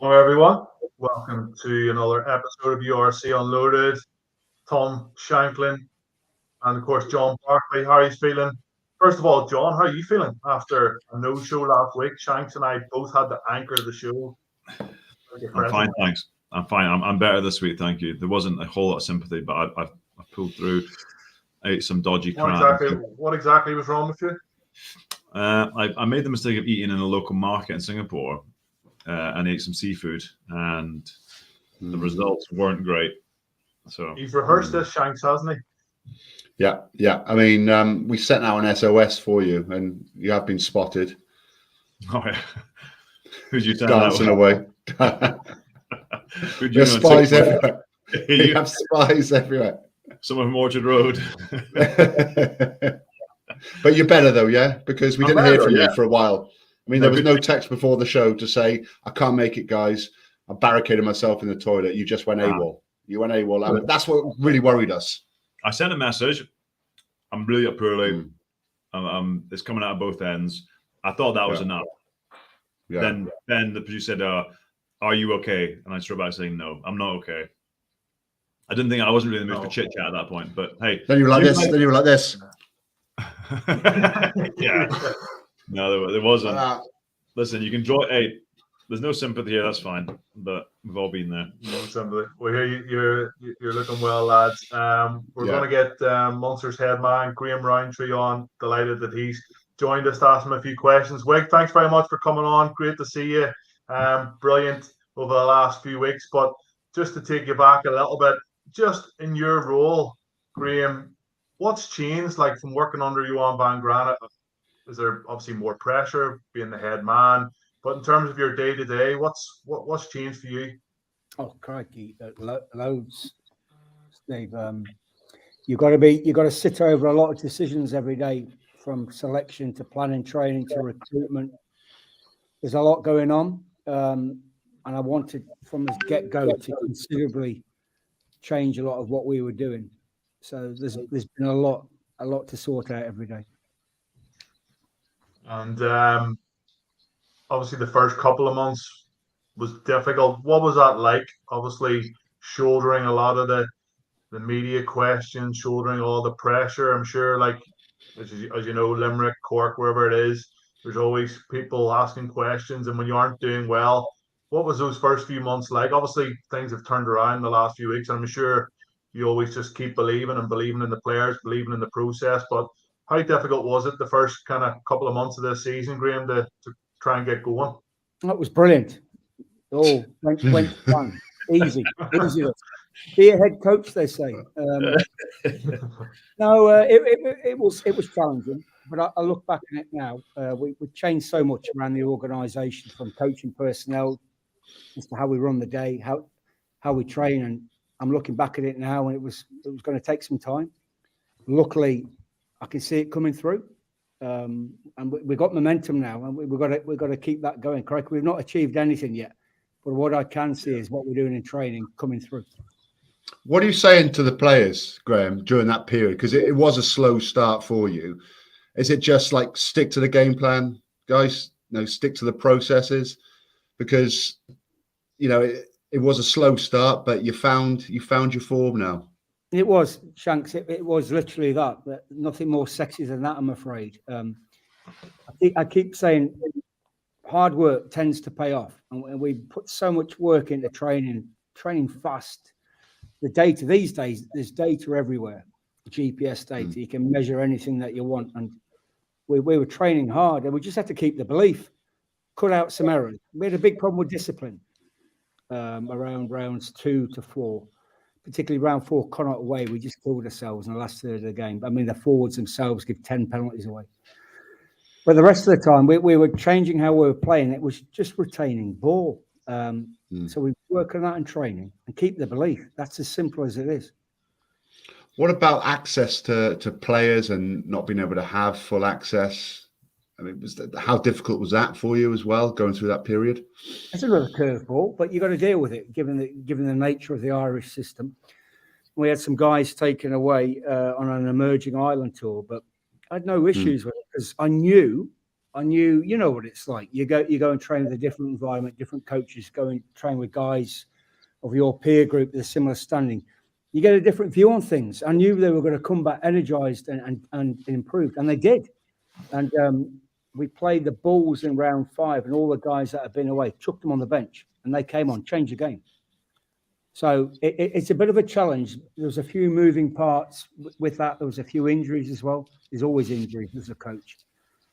Hello, everyone. Welcome to another episode of URC Unloaded. Tom, Shanklin, and of course, John Barclay. How are you feeling? First of all, John, how are you feeling after a no-show last week? Shanks and I both had to anchor the show. I'm fine, thanks. I'm fine. I'm better this week, thank you. There wasn't a whole lot of sympathy, but I pulled through. I ate some dodgy crab. What exactly was wrong with you? I made the mistake of eating in a local market in Singapore and ate some seafood, and the results weren't great. So he's rehearsed this, Shanks, hasn't he? Yeah. I mean, we sent out an SOS for you, and you have been spotted. Oh yeah. Who'd you send dancing away? There's spies everywhere. You have spies everywhere. Someone from Orchard Road. But you're better though, yeah? Because we didn't hear from you for a while. I mean, there was no text before the show to say, I can't make it, guys. I barricaded myself in the toilet. You just went AWOL. You went AWOL. I mean, that's what really worried us. I sent a message. I'm really up poorly. It's coming out of both ends. I thought that was enough. Yeah. Then the producer said, are you okay? And I straight back saying, no, I'm not okay. I wasn't really in the mood for chit chat at that point, but hey. Then you were like this. Then you were like this. Yeah. No, there wasn't. Listen, you can draw. Hey, there's no sympathy here. That's fine. But we've all been there. No sympathy. Well, here you're looking well, lads. We're going to get Munster's head man, Graham Rowntree, on. Delighted that he's joined us to ask him a few questions. Wig, thanks very much for coming on. Great to see you. Brilliant over the last few weeks. But just to take you back a little bit, just in your role, Graham, what's changed like from working under Johan van Granit? Is there obviously more pressure being the head man? But in terms of your day-to-day, what's changed for you? Oh, crikey, loads, Steve. You've got to sit over a lot of decisions every day, from selection to planning, training to recruitment. There's a lot going on, and I wanted from the get-go to considerably change a lot of what we were doing. So there's been a lot to sort out every day. And obviously the first couple of months was difficult. What was that like? Obviously shouldering a lot of the media questions, shouldering all the pressure. I'm sure, like as you know, Limerick, Cork, wherever it is, there's always people asking questions. And when you aren't doing well, what was those first few months like? Obviously things have turned around the last few weeks, and I'm sure you always just keep believing in the players, believing in the process. But how difficult was it the first kind of couple of months of this season, Graham, to try and get going? That was brilliant. Oh, went fun. Easy. Be a head coach, they say. No, it was challenging, but I look back at it now. We've changed so much around the organisation, from coaching personnel as to how we run the day, how we train, and I'm looking back at it now, and it was going to take some time. Luckily, I can see it coming through, and we've got momentum now, and we've got to keep that going. Correct? We've not achieved anything yet, but what I can see is what we're doing in training coming through. What are you saying to the players, Graham, during that period? Because it was a slow start for you. Is it just like stick to the game plan, guys? Stick to the processes, because it was a slow start, but you found your form now. It was, Shanks. It was literally that. But nothing more sexy than that, I'm afraid. I keep saying hard work tends to pay off, and we put so much work into training fast. The data these days, there's data everywhere. GPS data, you can measure anything that you want, and we were training hard, and we just had to keep the belief, cut out some errors. We had a big problem with discipline around rounds 2 to 4. Particularly round 4, Connacht away, we just killed ourselves in the last third of the game. I mean, the forwards themselves give 10 penalties away. But the rest of the time, we were changing how we were playing. It was just retaining ball. So we work on that in training and keep the belief. That's as simple as it is. What about access to players and not being able to have full access? I mean, how difficult was that for you as well, going through that period? It's a little curveball, but you've got to deal with it, given the nature of the Irish system. We had some guys taken away on an emerging island tour, but I had no issues with it, because I knew I knew, you know what it's like. You go and train with a different environment, different coaches, go and train with guys of your peer group with a similar standing. You get a different view on things. I knew they were going to come back energized and improved, and they did. And we played the Bulls in round 5, and all the guys that had been away, chucked them on the bench, and they came on, changed the game. So it's a bit of a challenge. There was a few moving parts with that. There was a few injuries as well. There's always injuries as a coach.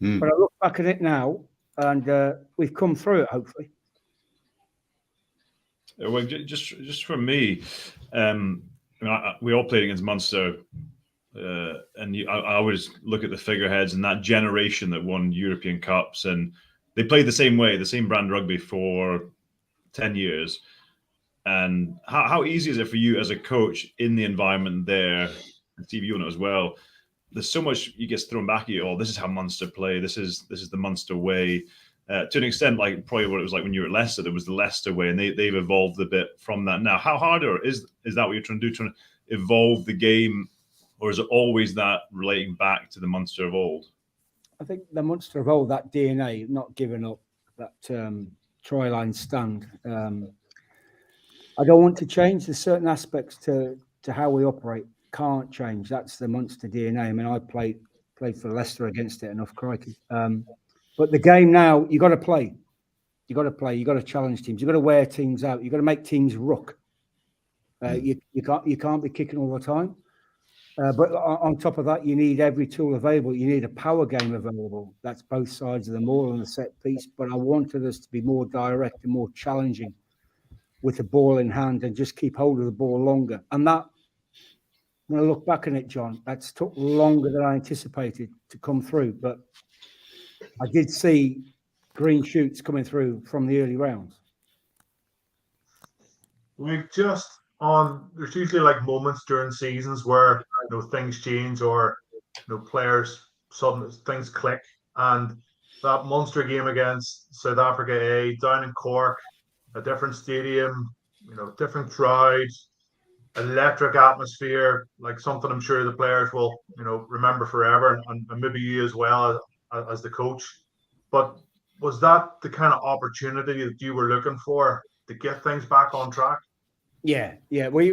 But I look back at it now, and we've come through it, hopefully. Well, just for me, we all played against Munster, and I always look at the figureheads and that generation that won European Cups, and they played the same way, the same brand rugby for 10 years. And how easy is it for you as a coach in the environment there, and Steve, you know as well, there's so much you get thrown back at you, oh, this is how Munster play, this is the Munster way. To an extent, like probably what it was like when you were at Leicester, there was the Leicester way, and they've evolved a bit from that now. How harder is that what you're trying to do, trying to evolve the game, or is it always that relating back to the Munster of old? I think the Munster of old, that DNA, not giving up, that try line stand. I don't want to change. There's certain aspects to how we operate. Can't change. That's the Munster DNA. I mean, I played for Leicester against it enough, crikey. But the game now, you got to play. You got to play. You got to challenge teams. You got to wear teams out. You got to make teams ruck. You can't be kicking all the time. But on top of that, you need every tool available. You need a power game available. That's both sides of the maul and the set piece. But I wanted us to be more direct and more challenging with the ball in hand and just keep hold of the ball longer. And that, when I look back on it, John, that's took longer than I anticipated to come through. But I did see green shoots coming through from the early rounds. There's usually like moments during seasons where things change, or players suddenly things click, and that Munster game against South Africa A down in Cork, a different stadium, different crowd, electric atmosphere, like something I'm sure the players will remember forever, and maybe you as well as the coach. But was that the kind of opportunity that you were looking for to get things back on track? Yeah. We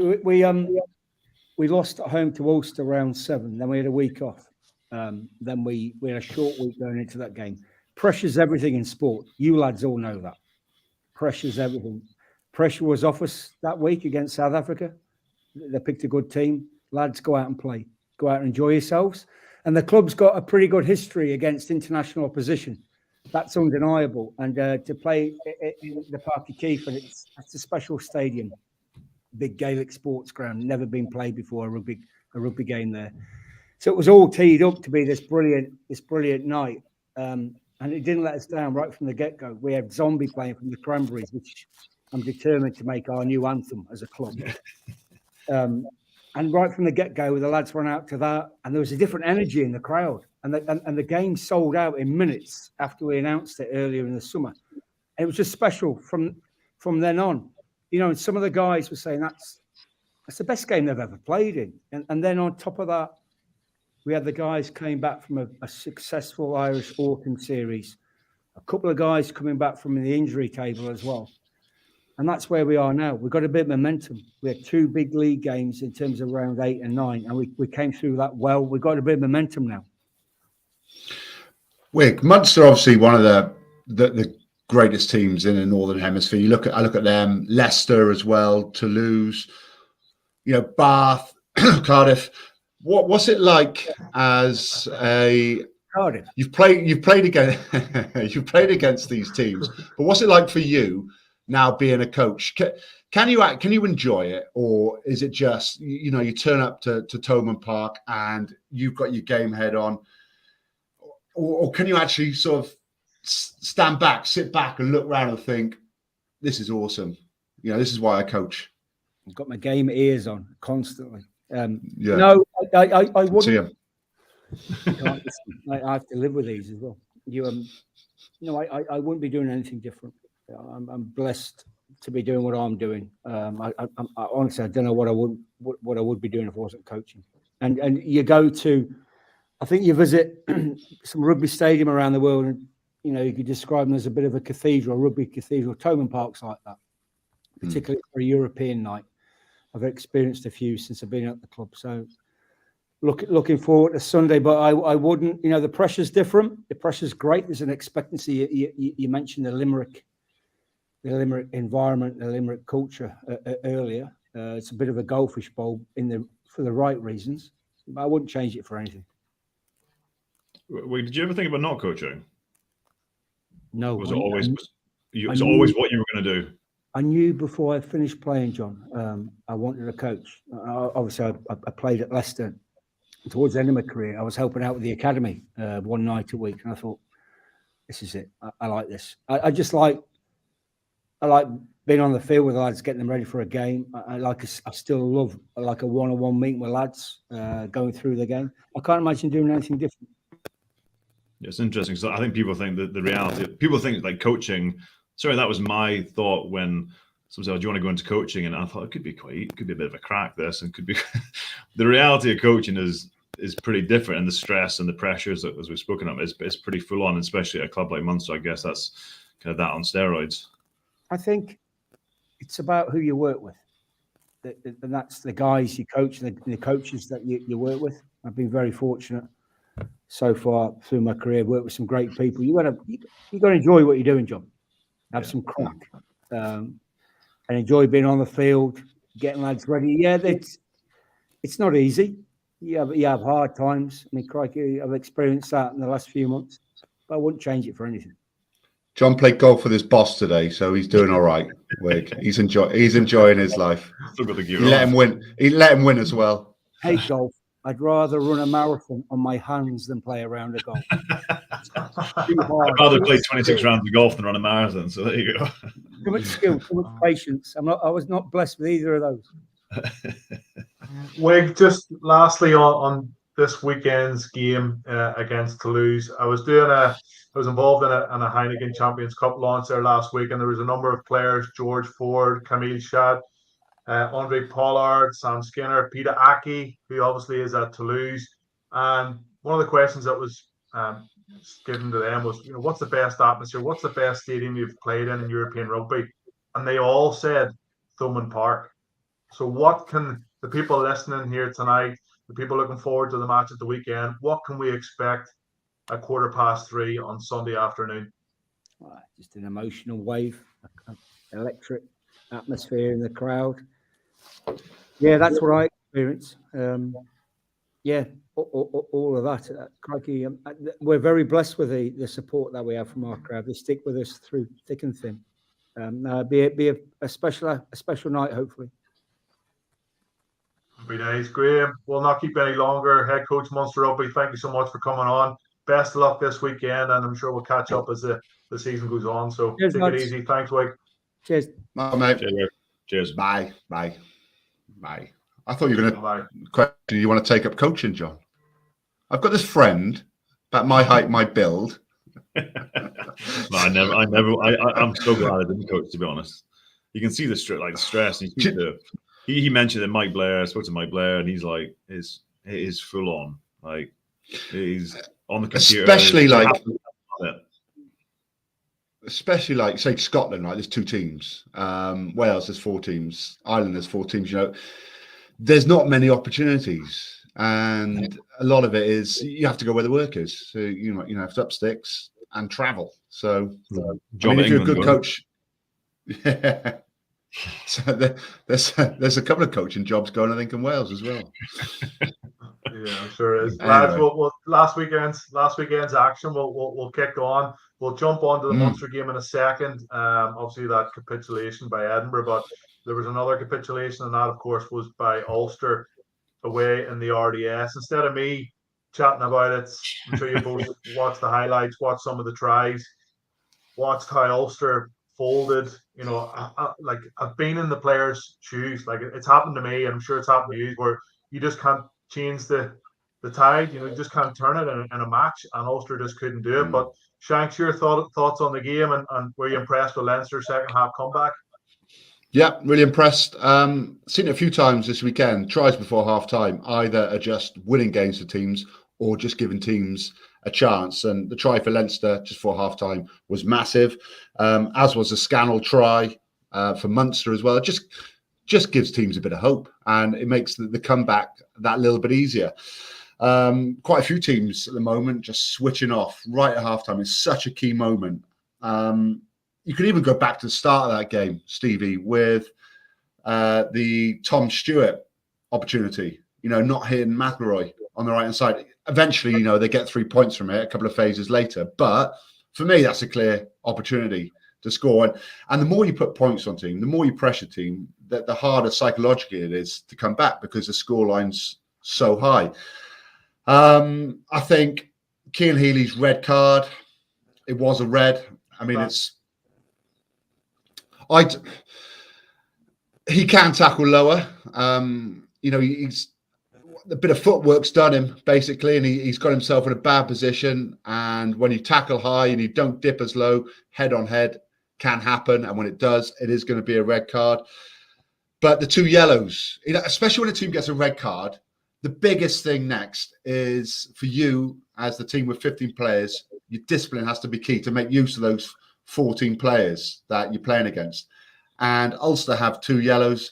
lost at home to Ulster round 7. Then we had a week off. Then we had a short week going into that game. Pressure's everything in sport. You lads all know that. Pressure's everything. Pressure was off us that week against South Africa. They picked a good team. Lads, go out and play. Go out and enjoy yourselves. And the club's got a pretty good history against international opposition. That's undeniable. And to play in the Parc y Cief, and it's a special stadium. Big Gaelic sports ground, never been played before, a rugby game there. So it was all teed up to be this brilliant night. And it didn't let us down right from the get-go. We had Zombie playing from the Cranberries, which I'm determined to make our new anthem as a club. And right from the get-go, the lads went out to that, and there was a different energy in the crowd. And the game sold out in minutes after we announced it earlier in the summer. And it was just special from then on. And some of the guys were saying that's the best game they've ever played in. And then on top of that, we had the guys came back from a successful Irish Autumn series. A couple of guys coming back from the injury table as well. And that's where we are now. We've got a bit of momentum. We had 2 big league games in terms of round 8 and 9, and we came through that well. We've got a bit of momentum now. Wick, Munster obviously one of the greatest teams in the Northern Hemisphere. I look at them, Leicester as well, Toulouse, Bath, Cardiff. What's it like as a Cardiff? You've played against these teams, but what's it like for you now being a coach? Can you enjoy it, or is it just you turn up to Thomond Park and you've got your game head on, or can you actually sort of stand back, sit back, and look around and think, this is awesome. This is why I coach. I've got my game ears on constantly. Yeah. No, I wouldn't. See 'em. I have to live with these as well. I wouldn't be doing anything different. I'm blessed to be doing what I'm doing. I honestly, I don't know what I would be doing if I wasn't coaching. And you go to, I think you visit some rugby stadium around the world, and you could describe them as a bit of a cathedral, rugby cathedral. Thomond Park's like that, particularly for a European night. I've experienced a few since I've been at the club. So looking forward to Sunday, but I wouldn't, the pressure's different. The pressure's great. There's an expectancy. You mentioned the Limerick environment, the Limerick culture earlier. It's a bit of a goldfish bowl for the right reasons, but I wouldn't change it for anything. Wait, did you ever think about not coaching? No. Was it always what you were going to do? I knew before I finished playing, John, I wanted to coach. Obviously, I played at Leicester. Towards the end of my career, I was helping out with the academy one night a week, and I thought, this is it. I like this. I like being on the field with the lads, getting them ready for a game. I still love a one-on-one meeting with lads, going through the game. I can't imagine doing anything different. It's interesting. So I think people think that the reality, people think like coaching. Sorry, that was my thought when someone said, "Do you want to go into coaching?" And I thought it could be a bit of a crack. This and could be the reality of coaching is pretty different, and the stress and the pressures that, as we've spoken of, is pretty full on, especially at a club like Munster. I guess that's kind of that on steroids. I think it's about who you work with, and that's the guys you coach, the coaches that you work with. I've been very fortunate so far through my career. Worked with some great people. You got to enjoy what you're doing, John. Have some crack, and enjoy being on the field, getting lads ready. Yeah, it's not easy. You have hard times. I mean, crikey, I've experienced that in the last few months, but I wouldn't change it for anything. John played golf with his boss today, so he's doing all right. Wig. He's enjoying his life. Still got the gear He let him win. He let him win as well. Hate golf. I'd rather run a marathon on my hands than play a round of golf. I'd rather play 26 rounds of golf than run a marathon. So there you go. Too much skill, too much patience. I was not blessed with either of those. Wig, just lastly on this weekend's game against Toulouse, I was involved in a Heineken Champions Cup launch there last week, and there was a number of players: George Ford, Camille Schad, Andre Pollard, Sam Skinner, Peter Aki, who obviously is at Toulouse. And one of the questions that was given to them was, what's the best atmosphere? What's the best stadium you've played in European rugby? And they all said Thomond Park. So what can the people listening here tonight, the people looking forward to the match at the weekend, what can we expect at 3:15 on Sunday afternoon? Just an emotional wave, electric atmosphere in the crowd. Yeah, that's what I experience. Yeah, all of that. Crikey, we're very blessed with the support that we have from our crowd. They stick with us through thick and thin. Be a special night, hopefully. Happy days, Graham. We'll not keep any longer. Head coach Munster Rugby, thank you so much for coming on. Best of luck this weekend, and I'm sure we'll catch up as the season goes on. So cheers, take it easy. Thanks, Wig. Cheers. Bye, mate. Cheers. Bye. I thought you were going to question. You want to take up coaching, John? I've got this friend about my height, my build. No, I'm so glad I didn't coach, to be honest. You can see the stress. He mentioned that Mike Blair. I spoke to Mike Blair, and he's like, it is full on. Like, he's on the computer. Especially like, say, Scotland, right? There's 2 teams. Wales, there's 4 teams. Ireland, there's 4 teams. There's not many opportunities, and a lot of it is you have to go where the work is. So you have to up sticks and travel. So if you're a good coach, yeah. So there's a couple of coaching jobs going, I think, in Wales as well. Yeah, I'm sure it is. Anyway. Lads, last weekend's action. We'll kick on. We'll jump onto the Munster game in a second. Obviously, that capitulation by Edinburgh, but there was another capitulation, and that, of course, was by Ulster away in the RDS. Instead of me chatting about it, I'm sure you both watched the highlights, watched some of the tries, watched how Ulster folded. I've been in the players' shoes. Like, it's happened to me, and I'm sure it's happened to you, where you just can't change the tide. You just can't turn it in a match, and Ulster just couldn't do it. But Shanks, your thoughts on the game, and were you impressed with Leinster's second half comeback? Yeah, really impressed. Seen it a few times this weekend. Tries before half time either are just winning games for teams or just giving teams a chance. And the try for Leinster just before half-time was massive, as was the Scannell try for Munster as well. It just gives teams a bit of hope, and it makes the comeback that little bit easier. Quite a few teams at the moment just switching off right at halftime. It's such a key moment. You could even go back to the start of that game, Stevie, with the Tom Stewart opportunity, not hitting McElroy on the right-hand side. Eventually, they get 3 points from it a couple of phases later. But for me, that's a clear opportunity to score. And the more you put points on team, the more you pressure team, the harder psychologically it is to come back because the scoreline's so high. I think Cian Healy's red card, it was a red. I mean, he can tackle lower. He's a bit of footwork's done him basically, and he's got himself in a bad position. And when you tackle high and you don't dip as low, head on head can happen. And when it does, it is going to be a red card. But the 2 yellows, especially when a team gets a red card, the biggest thing next is for you as the team with 15 players, your discipline has to be key to make use of those 14 players that you're playing against. And Ulster have 2 yellows.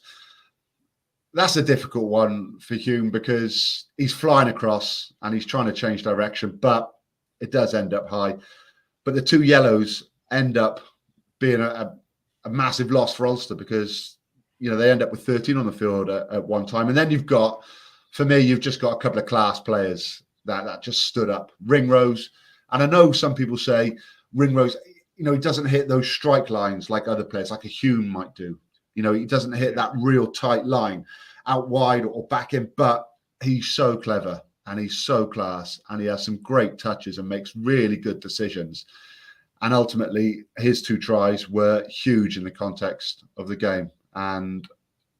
That's a difficult one for Hume because he's flying across and he's trying to change direction, but it does end up high. But the 2 yellows end up being a massive loss for Ulster because, they end up with 13 on the field at one time. And then you've just got a couple of class players that just stood up. Ringrose. And I know some people say Ringrose, he doesn't hit those strike lines like other players, like a Hume might do. He doesn't hit that real tight line out wide or back in, but he's so clever and he's so class and he has some great touches and makes really good decisions. And ultimately, his 2 tries were huge in the context of the game. And,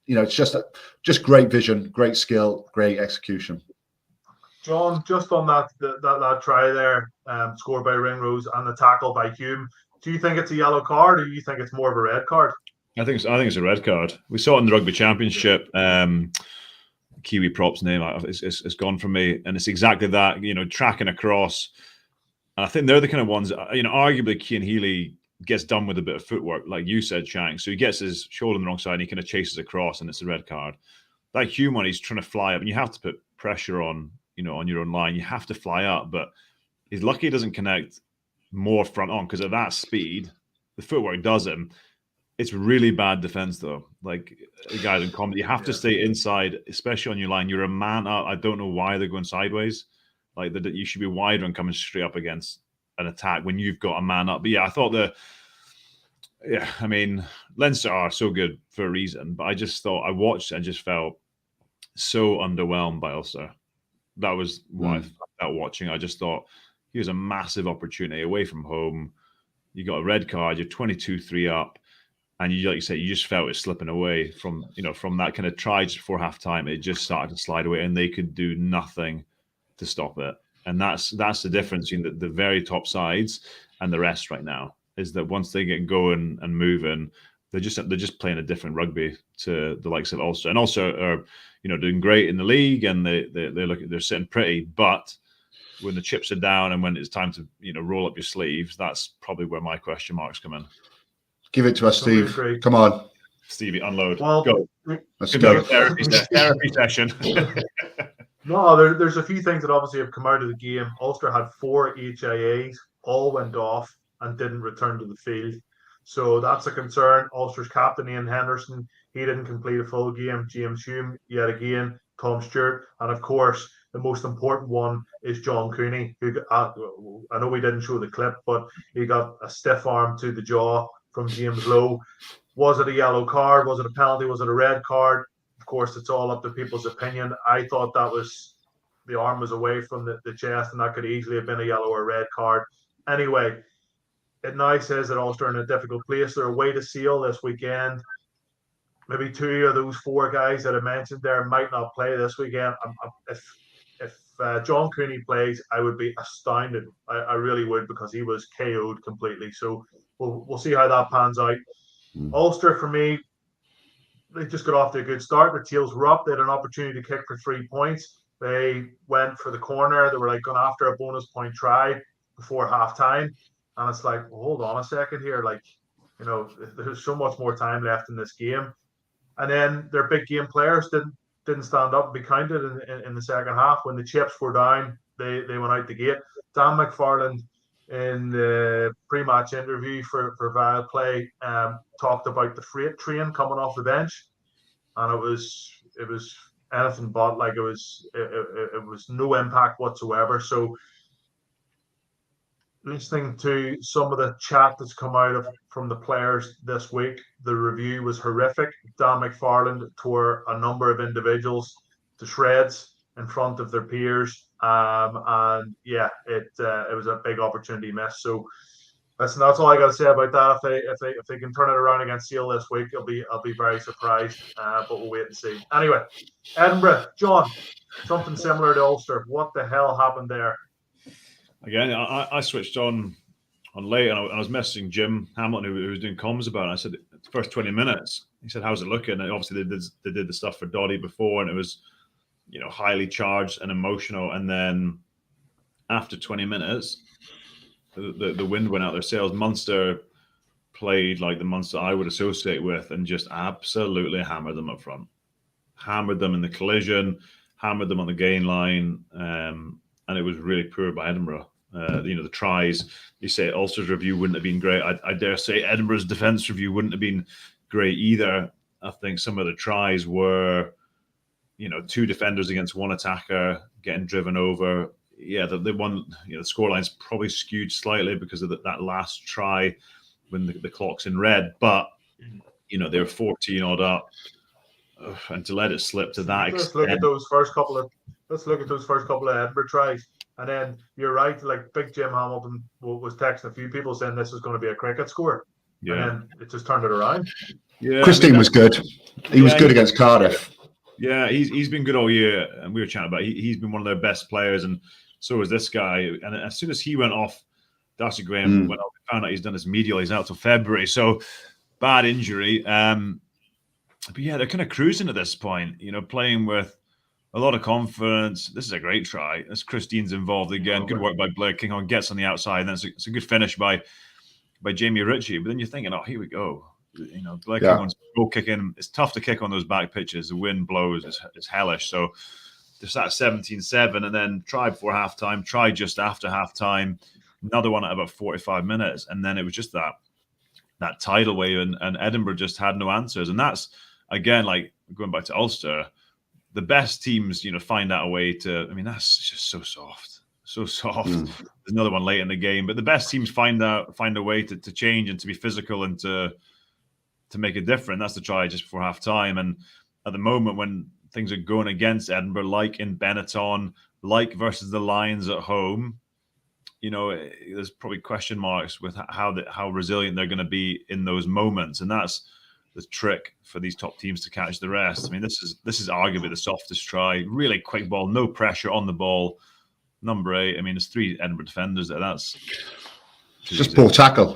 it's just great vision, great skill, great execution. John, just on that try there, scored by Ringrose and the tackle by Hume, do you think it's a yellow card or do you think it's more of a red card? I think it's a red card. We saw it in the Rugby Championship. Kiwi prop's name is gone from me, and it's exactly that. Tracking across, and I think they're the kind of ones. Arguably, Cian Healy gets done with a bit of footwork, like you said, Shank. So he gets his shoulder on the wrong side, and he kind of chases across, and it's a red card. That Hume one, he's trying to fly up, and you have to put pressure on, on your own line. You have to fly up, but he's lucky he doesn't connect more front on because at that speed, the footwork does him. It's really bad defense, though. Like guys in comedy, you have to stay inside, especially on your line. You're a man up. I don't know why they're going sideways. Like you should be wider and coming straight up against an attack when you've got a man up. But I thought Leinster are so good for a reason. But I just thought I watched it and just felt so underwhelmed by Ulster. That was what I felt watching. I just thought here's a massive opportunity away from home. You got a red card. You're 22-3 up. And like you said, you just felt it slipping away from that kind of try just before halftime. It just started to slide away, and they could do nothing to stop it. And that's the difference in the very top sides and the rest right now is that once they get going and moving, they're just playing a different rugby to the likes of Ulster. And Ulster are doing great in the league, and they're sitting pretty, but when the chips are down and when it's time to roll up your sleeves, that's probably where my question marks come in. Give it to us, Steve. Come on. Stevie, unload. Well, go. Let's go. Therapy session. No, there's a few things that obviously have come out of the game. Ulster had 4 HIAs, all went off and didn't return to the field. So that's a concern. Ulster's captain, Ian Henderson, he didn't complete a full game. James Hume, yet again, Tom Stewart, and of course, the most important one is John Cooney, who I know we didn't show the clip, but he got a stiff arm to the jaw from James Lowe. Was it a yellow card? Was it a penalty? Was it a red card? Of course, it's all up to people's opinion. I thought that was the arm was away from the chest, and that could easily have been a yellow or red card. Anyway, it now says that Ulster are in a difficult place. They're away to Seal this weekend. Maybe 2 of those 4 guys that I mentioned there might not play this weekend. If John Cooney plays, I would be astounded. I really would, because he was KO'd completely. So we'll see how that pans out. Ulster, for me, they just got off to a good start. Their tails were up. They had an opportunity to kick for 3 points. They went for the corner. They were like going after a bonus point try before half time. And it's like, well, hold on a second here. Like, there's so much more time left in this game. And then their big game players didn't stand up and be counted in the second half. When the chips were down, they went out the gate. Dan McFarland, in the pre-match interview for Vile Play, talked about the freight train coming off the bench, and it was anything but. Like, it was no impact whatsoever. So, listening to some of the chat that's come out from the players this week, the review was horrific. Dan McFarland tore a number of individuals to shreds in front of their peers, and yeah, it was a big opportunity miss. So, listen, that's all I got to say about that. If they can turn it around against Seal this week, I'll be very surprised. But we'll wait and see. Anyway, Edinburgh, John, something similar to Ulster. What the hell happened there? Again, I switched on late, and I was messaging Jim Hamilton, who was doing comms about it. I said, the first 20 minutes, he said, how's it looking? And obviously they did the stuff for Doddy before, and it was, highly charged and emotional. And then after 20 minutes, the wind went out their sails. Munster played like the Munster I would associate with, and just absolutely hammered them up front. Hammered them in the collision, hammered them on the gain line, and it was really poor by Edinburgh. The tries, you say Ulster's review wouldn't have been great. I dare say Edinburgh's defence review wouldn't have been great either. I think some of the tries were, two defenders against one attacker getting driven over. Yeah, the one, the scoreline's probably skewed slightly because of that last try when the clock's in red. But, they were 14 odd up. And to let it slip to that extent. Let's look at those first couple of Edinburgh tries. And then you're right, like Big Jim Hamilton was texting a few people saying this is going to be a cricket score. Yeah. And then it just turned it around. Yeah, Christine was good. He was good against Cardiff. Yeah, he's been good all year. And we were chatting about he's been one of their best players, and so was this guy. And as soon as he went off, Darcy Graham went off, found out he's done his medial, he's out till February. So bad injury. But yeah, they're kind of cruising at this point, playing with a lot of confidence. This is a great try. As Christine's involved again. Good work by Blair Kinghorn, gets on the outside. And then it's a good finish by Jamie Ritchie. But then you're thinking, oh, here we go. Blair Kinghorn's goal kicking. It's tough to kick on those back pitches. The wind blows. It's hellish. So they're sat at 17-7, and then try before halftime, try just after halftime, another one at about 45 minutes. And then it was just that tidal wave, and Edinburgh just had no answers. And that's, again, like going back to Ulster, the best teams, find out a way to. I mean, that's just so soft. There's another one late in the game, but the best teams find a way to change and to be physical and to make a difference. That's the try just before half time. And at the moment when things are going against Edinburgh, like in Benetton, like versus the Lions at home, there's probably question marks with how resilient they're going to be in those moments, and that's the trick for these top teams to catch the rest. I mean, this is arguably the softest try. Really quick ball, no pressure on the ball. Number 8. I mean, there's 3 Edinburgh defenders there. That's just poor tackle.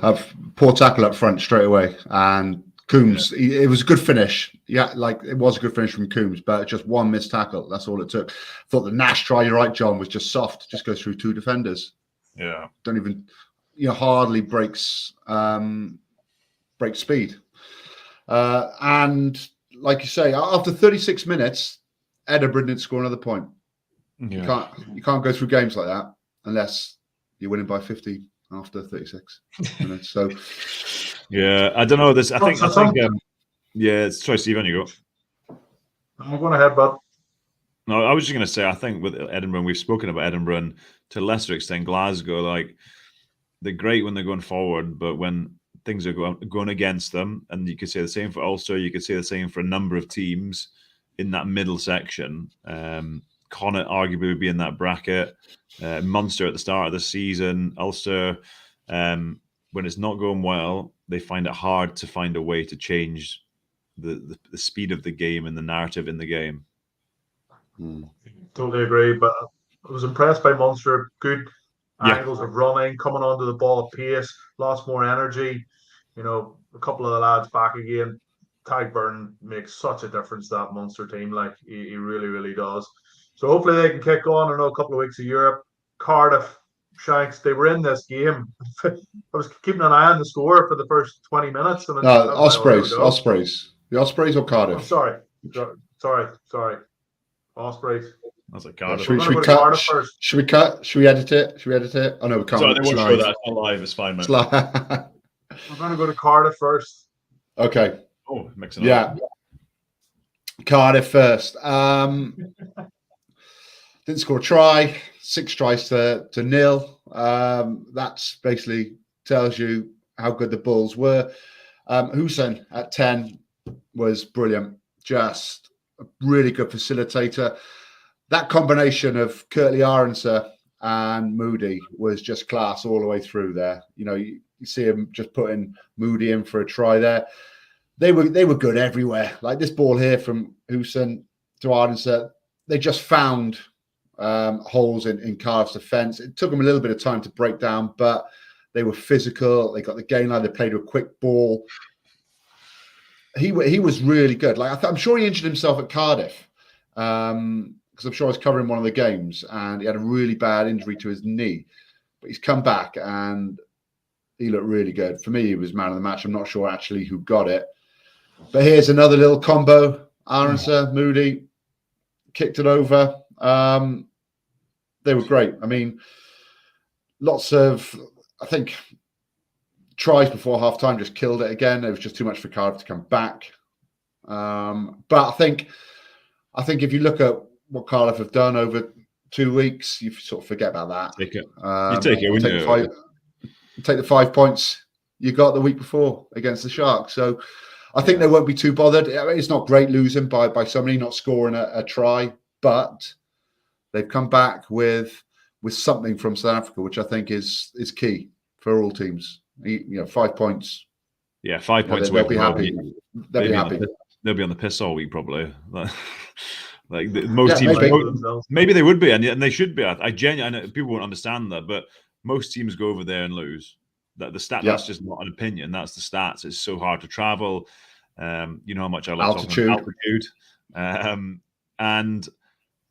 Poor tackle up front straight away. And Coombs, it was a good finish. Yeah, like it was a good finish from Coombs, but just one missed tackle. That's all it took. I thought the Nash try, you're right, John, was just soft. Just goes through 2 defenders. Yeah. Don't even, hardly breaks speed. And like you say, after 36 minutes, Edinburgh didn't score another point. Yeah. You can't go through games like that unless you're winning by 50 after 36 minutes. So yeah, I don't know this. I think sorry, Stephen, you go. I'm going ahead, bud. No, I was just going to say, I think with Edinburgh, we've spoken about Edinburgh and to a lesser extent Glasgow, like they're great when they're going forward, but when things are going against them, and you could say the same for Ulster, you could say the same for a number of teams in that middle section. Connacht arguably would be in that bracket. Munster at the start of the season. Ulster, when it's not going well, they find it hard to find a way to change the speed of the game and the narrative in the game. Totally agree, but I was impressed by Munster. Good angles of running, coming onto the ball at pace, lost more energy. A couple of the lads back again. Tadhg Byrne makes such a difference to that Munster team. Like he really, really does. So hopefully they can kick on. I know a couple of weeks of Europe. Cardiff, Shanks, they were in this game. I was keeping an eye on the score for the first 20 minutes. And No, I was like, Ospreys. The Ospreys or Cardiff? I'm sorry. Ospreys. That's like Cardiff. Should we Cardiff cut? first. Should we cut? Should we edit it? I know we can't. Sorry, they won't show that. It's not live. It's fine, man. We're going to go to Cardiff first. Okay. Oh, mixing up. Cardiff first. Didn't score a try. 6 tries to 0. That's basically tells you how good the Bulls were. Hussein at 10 was brilliant. Just a really good facilitator. That combination of Curtly Aronson and Moody was just class all the way through there. You know, you see him just putting Moody in for a try there. They were good everywhere. Like this ball here from Hussein to Aronson, they just found holes in Cardiff's defence. It took them a little bit of time to break down, but they were physical. They got the game line. They played a quick ball. He was really good. Like I'm sure he injured himself at Cardiff because I'm sure I was covering one of the games and he had a really bad injury to his knee. But he's come back and he looked really good. For me, he was man of the match. I'm not sure actually who got it. But here's another little combo. Aronson, Moody, kicked it over. They were great. I mean, lots of, I think, tries before half-time just killed it again. It was just too much for Cardiff to come back. But I think if you look at what Cardiff have done over 2 weeks, you sort of forget about that. Take it. You take it, wouldn't you? Take the 5 points you got the week before against the Sharks. So I think they won't be too bothered. I mean, it's not great losing by somebody not scoring a try, but they've come back with something from South Africa, which I think is key for all teams. 5 points. Yeah, 5 points. They'll be happy. They'll be happy. They'll be on the piss all week probably. Like most teams, maybe they would be, and they should be. I genuinely, people won't understand that, but most teams go over there and lose. That the stat, that's just not an opinion. That's the stats. It's so hard to travel. You know how much I love talking about altitude. And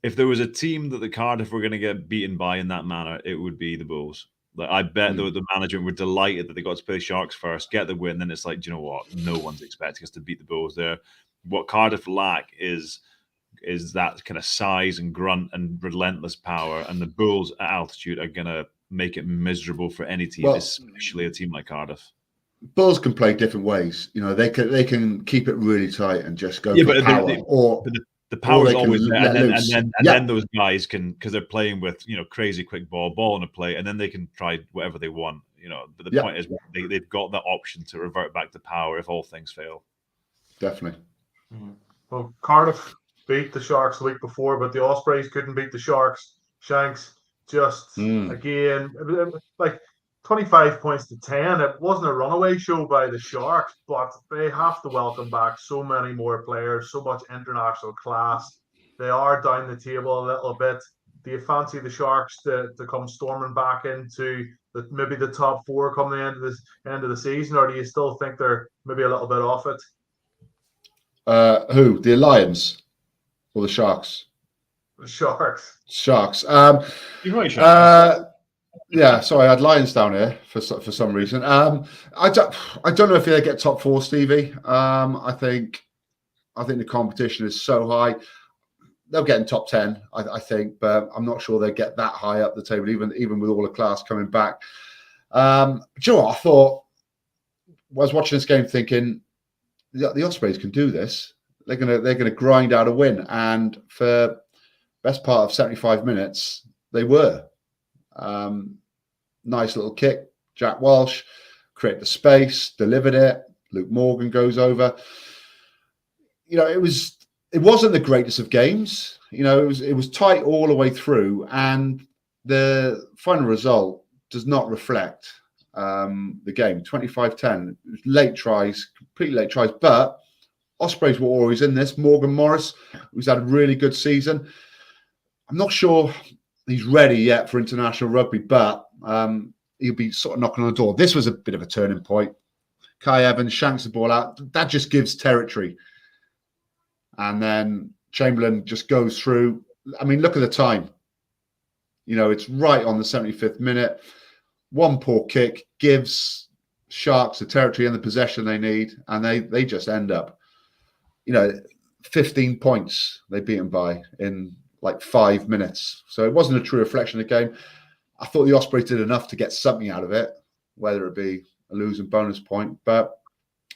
if there was a team that the Cardiff were going to get beaten by in that manner, it would be the Bulls. Like I bet the management were delighted that they got to play the Sharks first, get the win. Then it's like, do you know what? No one's expecting us to beat the Bulls there. What Cardiff lack is that kind of size and grunt and relentless power. And the Bulls at altitude are going to make it miserable for any team, especially a team like Cardiff. Bulls can play different ways. You know, they can keep it really tight and just go for power. The power is always there, and then those guys can, because they're playing with crazy quick ball in a play, and then they can try whatever they want. But the point is they've got that option to revert back to power if all things fail. Definitely. Well, Cardiff beat the Sharks the week before, but the Ospreys couldn't beat the Sharks. Shanks just again like 25 points to 10. It wasn't a runaway show by the Sharks, but they have to welcome back so many more players, so much international class. They are down the table a little bit. Do you fancy the Sharks to come storming back into maybe the top 4 come the end of the season, or do you still think they're maybe a little bit off it? Who? The Lions or the Sharks? The Sharks. Sharks. You're right, Sharks. Yeah, sorry, I had Lions down here for some reason. I don't know if they get top 4, Stevie. I think the competition is so high. They'll get in top 10, I think, but I'm not sure they get that high up the table, even with all the class coming back. Do you know what? I was watching this game thinking the Ospreys can do this. They're gonna grind out a win, and for best part of 75 minutes, they were. Nice little kick. Jack Walsh created the space, delivered it. Luke Morgan goes over. It wasn't the greatest of games. It was tight all the way through, and the final result does not reflect the game. 25-10. Late tries, completely late tries, but Ospreys were always in this. Morgan Morris, who's had a really good season. I'm not sure he's ready yet for international rugby, but he'll be sort of knocking on the door. This was a bit of a turning point. Kai Evans shanks the ball out. That just gives territory. And then Chamberlain just goes through, I mean, look at the time. You know, it's right on the 75th minute. One poor kick gives Sharks the territory and the possession they need, and they just end up, 15 points they beat them by in like 5 minutes. So it wasn't a true reflection of the game. I thought the Ospreys did enough to get something out of it, whether it be a losing bonus point, but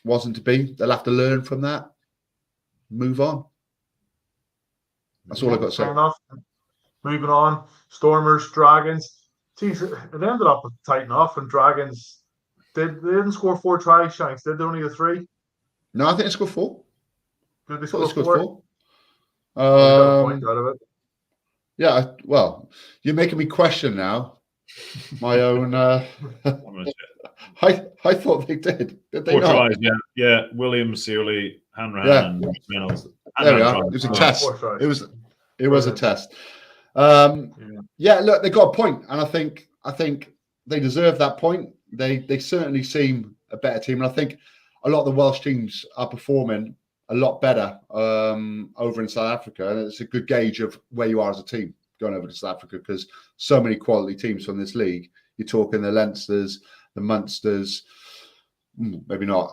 wasn't to be. They'll have to learn from that, move on. That's all I've got to say. Fair enough. Moving on, Stormers, Dragons. Geez, it ended up tight enough, and Dragons they didn't score 4 tries, Shanks. Did they only the 3? No, I think they scored 4. Did they I thought score they scored 4? 4. Got a point out of it. Yeah, well, you're making me question now my own. I thought they did. Did they 4 not? tries, yeah. Williams, Searley, Hanrahan, Yeah. and Reynolds. There we Hanrahan are. tried. It was a Oh, test. 4 tries. It was a Brilliant. test. Yeah. Yeah, look, they got a point, and I think they deserve that point. They certainly seem a better team, and I think a lot of the Welsh teams are performing a lot better over in South Africa, and it's a good gauge of where you are as a team going over to South Africa, because so many quality teams from this league. You're talking the Leinsters, the Munsters, maybe not,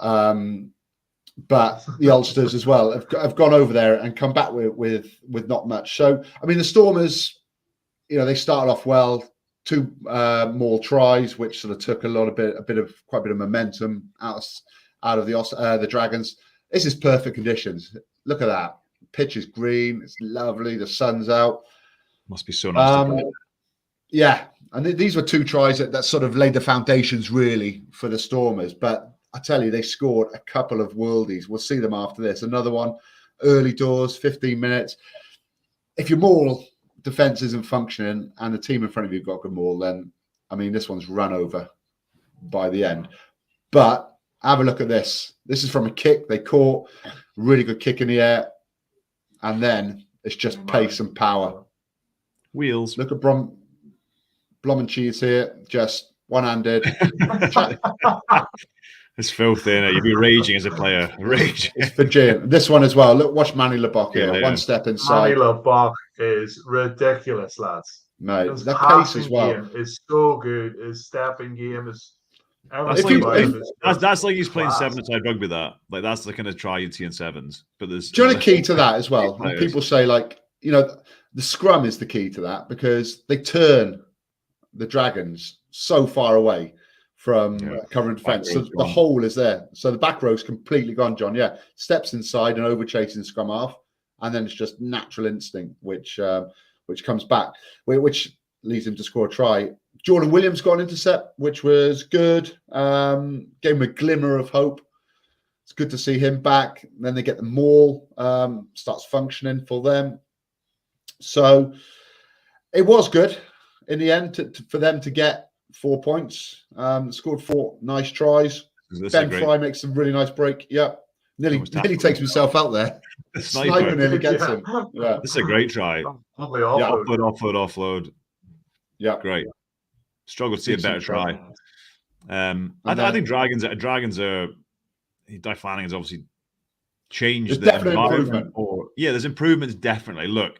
but the Ulsters as well have gone over there and come back with not much. So I mean, the Stormers, they started off well. 2 more tries, which sort of took quite a bit of momentum out of the Dragons. This is perfect conditions. Look at that. Pitch is green. It's lovely. The sun's out. Must be so nice to play. Yeah. And these were 2 tries that sort of laid the foundations really for the Stormers. But I tell you, they scored a couple of worldies. We'll see them after this. Another one, early doors, 15 minutes. If your maul defense isn't functioning and the team in front of you got good maul, then, I mean, this one's run over by the end. But have a look at this. This is from a kick they caught, really good kick in the air, and then it's just pace and power. Wheels. Look at Blom and Cheese here, just one-handed. It's filthy, innit? You'd be raging as a player. Rage. It's for Jim. This one as well. Look, watch Manny Lebock here. Yeah. One step inside. Manny Lebock is ridiculous, lads. Mate, His the pace passing as well. game is so good. His stepping game is. That's If like, you- that's like he's playing class. 7-a-side rugby. That's the kind of try you'd see in 7s. But there's. Do you know the key to that as well? Players. People say, like, the scrum is the key to that, because they turn the Dragons so far away from covering defence. So the hole is there. So the back row's completely gone, John. Yeah. Steps inside and over chasing scrum half. And then it's just natural instinct, which comes back, which leads him to score a try. Jordan Williams got an intercept, which was good. Gave him a glimmer of hope. It's good to see him back. Then they get the maul, starts functioning for them. So it was good in the end for them to get 4 points. Scored 4 nice tries. Ben Fry makes some really nice break. Yeah. Nearly takes himself out there. The Sniper nearly gets him. Yeah. This is a great try. Lovely offload. Offload. Yeah. Great. Struggle to see a better try. I think Dragons are. Di Flanagan's obviously changed the environment. There's improvements definitely. Look,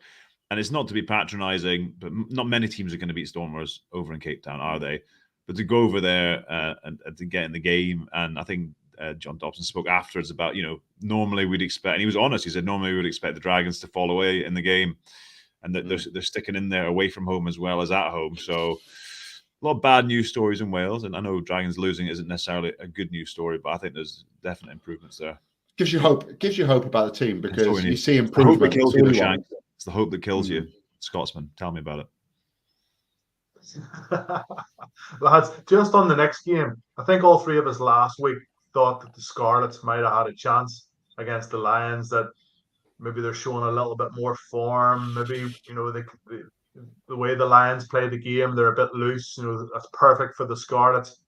and it's not to be patronising, but not many teams are going to beat Stormers over in Cape Town, are they? But to go over there and to get in the game, and I think John Dobson spoke afterwards about, normally we'd expect, and he was honest. He said normally we would expect the Dragons to fall away in the game, and that they're sticking in there away from home as well as at home. So a lot of bad news stories in Wales, and I know Dragons losing isn't necessarily a good news story, but I think there's definite improvements there. Gives you hope. It gives you hope about the team, because you see Hope improvement. that kills you, Shank. It's the hope that kills you, Scotsman. Tell me about it. Lads, just on the next game, I think all 3 of us last week thought that the Scarlets might have had a chance against the Lions, that maybe they're showing a little bit more form. Maybe, the way the Lions play the game, they're a bit loose. That's perfect for the Scarlets.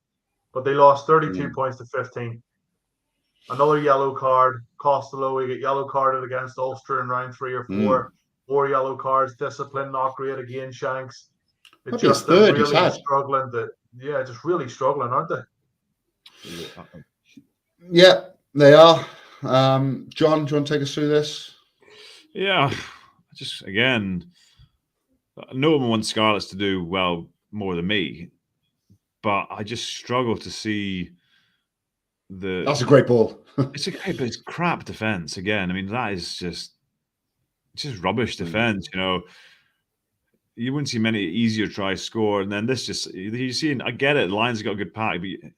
But they lost 32 points to 15. Another yellow card. Costello, we get yellow carded against Ulster in round 3 or 4. 4 yellow cards. Discipline not great again, Shanks. It's just really struggling. Just really struggling, aren't they? Yeah, they are. John, do you want to take us through this? Yeah, just again, no one wants Scarlets to do well more than me, but I just struggle to see That's a great ball. It's a great, but it's crap defense again. I mean, that is just rubbish defense. You wouldn't see many easier tries score, and then this just you see. I get it. The Lions have got a good pack, but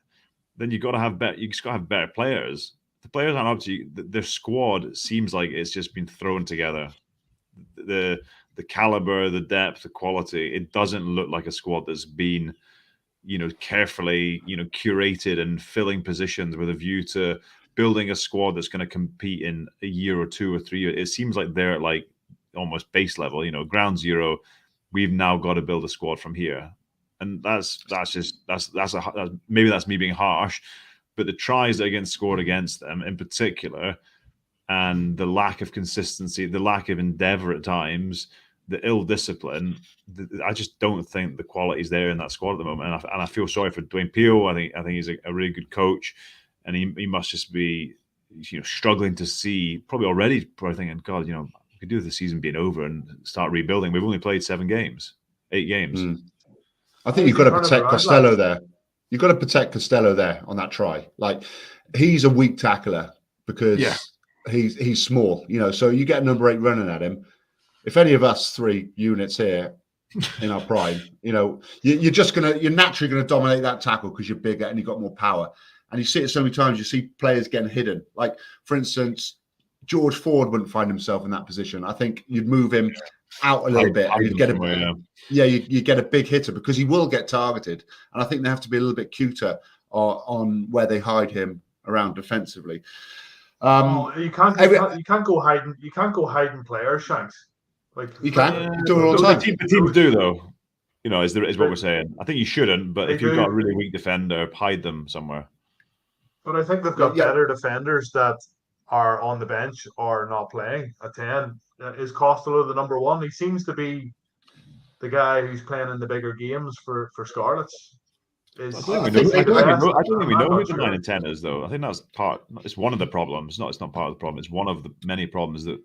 then you got to have better. You just got to have better players. The players aren't up to you. Their squad seems like it's just been thrown together. The caliber, the depth, the quality. It doesn't look like a squad that's been, carefully, curated and filling positions with a view to building a squad that's going to compete in a year or 2 or 3 years. It seems like they're at like almost base level, ground zero. We've now got to build a squad from here, and that's maybe that's me being harsh, but the tries that are getting scored against them in particular, and the lack of consistency, the lack of endeavor at times, the ill discipline, I just don't think the quality is there in that squad at the moment, and I feel sorry for Dwayne Peel. I think he's a really good coach, and he must just be struggling to see, probably thinking, God, we could do with the season being over and start rebuilding. We've only played 8 games. I think you've got to protect Costello there. You've got to protect Costello there on that try. Like, he's a weak tackler because he's small, so you get number 8 running at him. If any of us 3 units here in our prime, you're naturally going to dominate that tackle because you're bigger and you've got more power. And you see it so many times, you see players getting hidden. Like, for instance, George Ford wouldn't find himself in that position. I think you'd move him out a little bit and you'd get you get a big hitter because he will get targeted. And I think they have to be a little bit cuter on where they hide him around defensively. You can't go hiding. You can't go hiding players, Shanks. Like, you can do it all the time. The teams do, though. Is what we're saying. I think you shouldn't, but if you've got a really weak defender, hide them somewhere. But I think they've got better defenders that are on the bench or not playing at 10. Is Costello the number 1? He seems to be the guy who's playing in the bigger games for Scarlets. I don't think we know who the 9 and 10 is, though. I think that's part. It's one of the problems. It's not part of the problem. It's one of the many problems that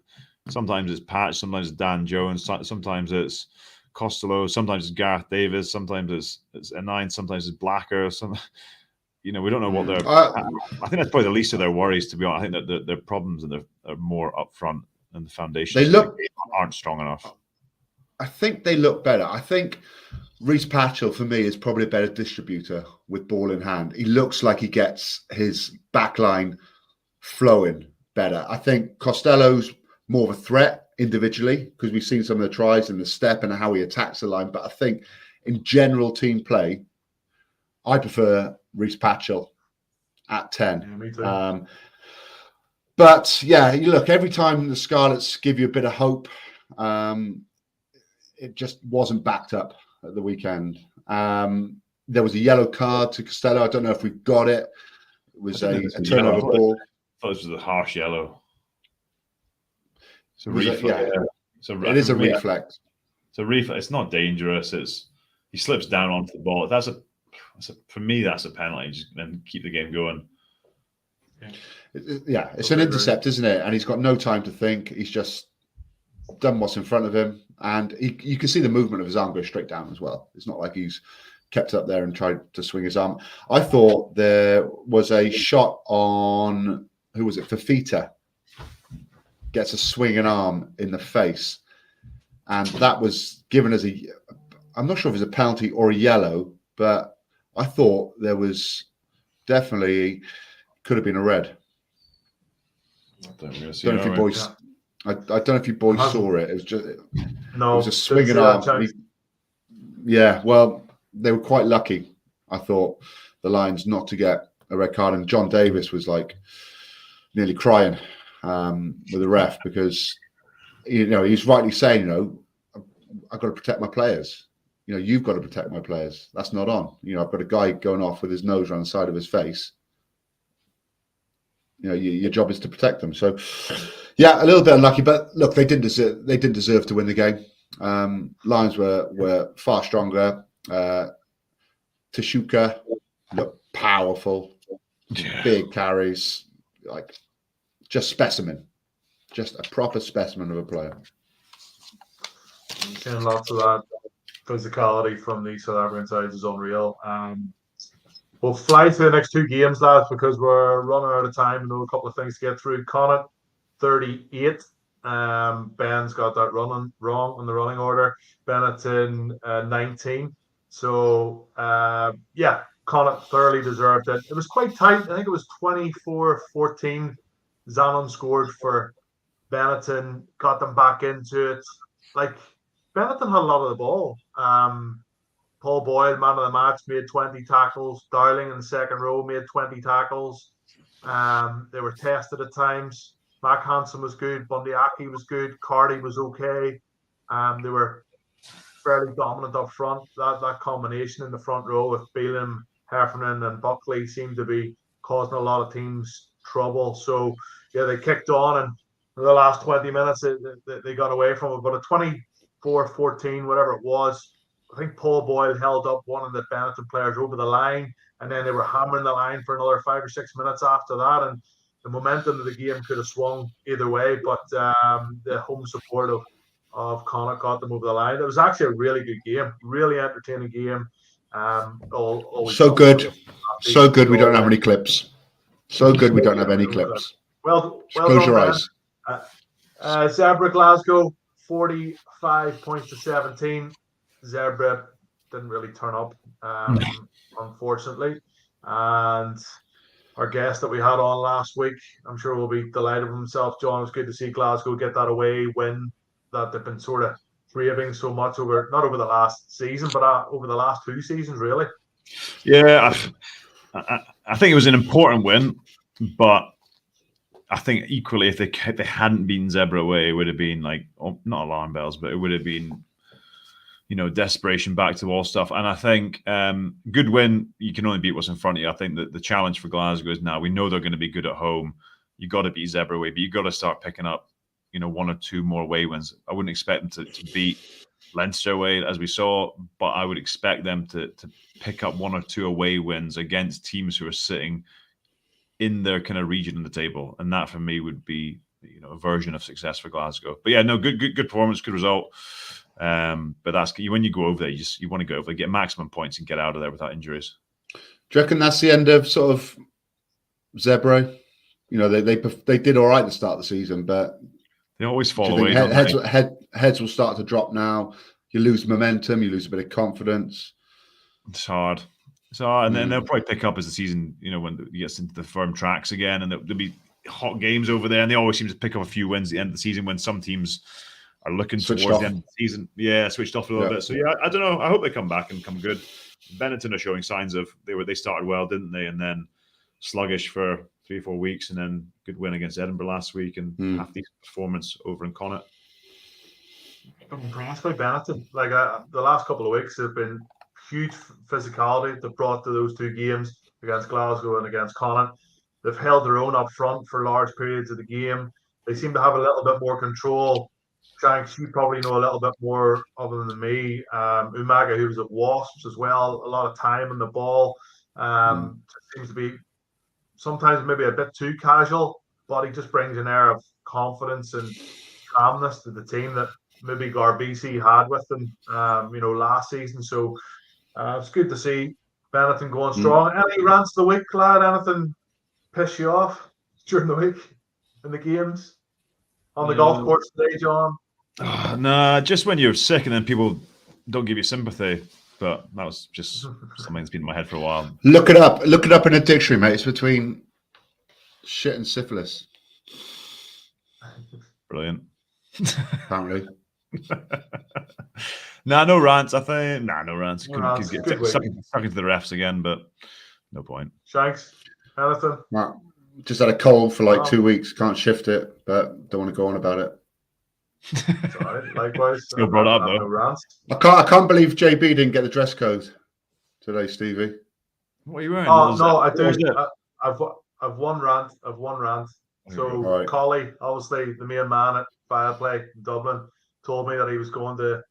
sometimes it's Patch, sometimes it's Dan Jones, sometimes it's Costello, sometimes it's Gareth Davis, sometimes it's a 9, sometimes it's Blacker. We don't know what they're. I think that's probably the least of their worries, to be honest. I think that their problems are more up front and the foundations aren't strong enough. I think they look better. I think Reece Patchell, for me, is probably a better distributor with ball in hand. He looks like he gets his backline flowing better. I think Costello's more of a threat individually because we've seen some of the tries and the step and how he attacks the line. But I think in general team play, I prefer Reece Patchell at 10. Yeah, me too. But yeah, you look, every time the Scarlets give you a bit of hope, it just wasn't backed up at the weekend. There was a yellow card to Costello. I don't know if we've got it. It was a turnover ball. I thought this was a harsh yellow. It's a reflex. It is a reflex. It's a reflex. It's not dangerous. He slips down onto the ball. For me, that's a penalty. Just then keep the game going. Yeah, it's an intercept, isn't it? And he's got no time to think. He's just done what's in front of him, and you can see the movement of his arm go straight down as well. It's not like he's kept up there and tried to swing his arm. I thought there was a shot on, who was it? Fafita gets a swinging arm in the face, and that was given as I'm not sure if it was a penalty or a yellow, but I thought there was definitely could have been a red. I don't know if you boys. I don't know if you boys saw it. It was just it was a swinging arm. Yeah, well, they were quite lucky. I thought the Lions not to get a red card, and John Davis was like nearly crying with the ref because he's rightly saying, I've got to protect my players. You've got to protect my players. That's not on. I've got a guy going off with his nose around the side of his face. Your job is to protect them. So, yeah, a little bit unlucky, but look, they didn't deserve to win the game. Lions were far stronger. Tashuka looked powerful, big carries, like just specimen, just a proper specimen of a player. Seeing lots of that physicality from the South African sides is unreal. We'll fly to the next two games, lads, because we're running out of time. I know a couple of things to get through. Connacht 38. Ben's got that running wrong on the running order. Benetton 19. So Connacht thoroughly deserved it. It was quite tight. I think it was 24-14. Zanon scored for Benetton, got them back into it. Like, Benetton had a lot of the ball. Paul Boyle, man of the match, made 20 tackles. Dowling in the second row made 20 tackles. They were tested at times. Mac Hansen was good. Bundyaki was good. Cardi was okay. They were fairly dominant up front. That combination in the front row with Phelan, Heffernan and Buckley seemed to be causing a lot of teams trouble. So, yeah, they kicked on, and in the last 20 minutes, they got away from it. But at 24-14, whatever it was, I think Paul Boyle held up one of the Benetton players over the line, and then they were hammering the line for another 5 or 6 minutes after that. And the momentum of the game could have swung either way, but the home support of Connacht got them over the line. It was actually a really good game, really entertaining game. So good we don't have any clips. So good we don't have any clips. Well close done, your man. eyes. Zebra Glasgow 45 points to 17. Zebra didn't really turn up, unfortunately. And our guest that we had on last week, I'm sure will be delighted with himself. John, it was good to see Glasgow get that away win that they've been sort of craving so much not over the last season, but over the last 2 seasons, really. Yeah, I think it was an important win, but I think equally if they hadn't beaten Zebra away, it would have been like, not alarm bells, but it would have been, desperation back to wall stuff. And I think good win, you can only beat what's in front of you. I think that the challenge for Glasgow is now we know they're going to be good at home. You got to beat Zebra away, but you got to start picking up, 1 or 2 more away wins. I wouldn't expect them to beat Leinster away as we saw, but I would expect them to pick up 1 or 2 away wins against teams who are sitting in their kind of region in the table. And that for me would be, a version of success for Glasgow. But yeah, no, good performance, good result. But that's when you go over there, you want to go over there, get maximum points and get out of there without injuries. Do you reckon that's the end of sort of Zebra? They did all right at the start of the season, but they always fall away. Heads will start to drop now. You lose momentum, you lose a bit of confidence. It's hard. And then they'll probably pick up as the season, when it gets into the firm tracks again, and there'll be hot games over there, and they always seem to pick up a few wins at the end of the season when some teams are looking towards the end of the season. Yeah, switched off a little bit. So yeah, I don't know. I hope they come back and come good. Benetton are showing signs of they started well, didn't they? And then sluggish for 3 or 4 weeks, and then good win against Edinburgh last week, and half decent performance over in Connacht. I'm impressed by Benetton. Like the last couple of weeks have been huge physicality they brought to those 2 games against Glasgow and against Connacht. They've held their own up front for large periods of the game. They seem to have a little bit more control. Shanks, you probably know a little bit more other than me. Umaga, who was at Wasps as well, a lot of time on the ball. Seems to be sometimes maybe a bit too casual, but he just brings an air of confidence and calmness to the team that maybe Garbisi had with them, last season. So it's good to see Benetton going strong. Any rants of the week, lad? Anything piss you off during the week in the games? On the golf course today, John? Nah, just when you're sick and then people don't give you sympathy. But that was just something that's been in my head for a while. Look it up. Look it up in a dictionary, mate. It's between shit and syphilis. Brilliant. Apparently. No rants. I think. No rants. No, could get stuck into the refs again, but no point. Shanks, anything? Right. Just had a cold for like 2 weeks. Can't shift it, but don't want to go on about it. It's all right. Likewise. Still brought up though. No rants. I can't believe JB didn't get the dress code today, Stevie. What are you wearing? Oh no, I do. I've one rant. So right. Collie, obviously the main man at Fireplay in Dublin, told me that he was going to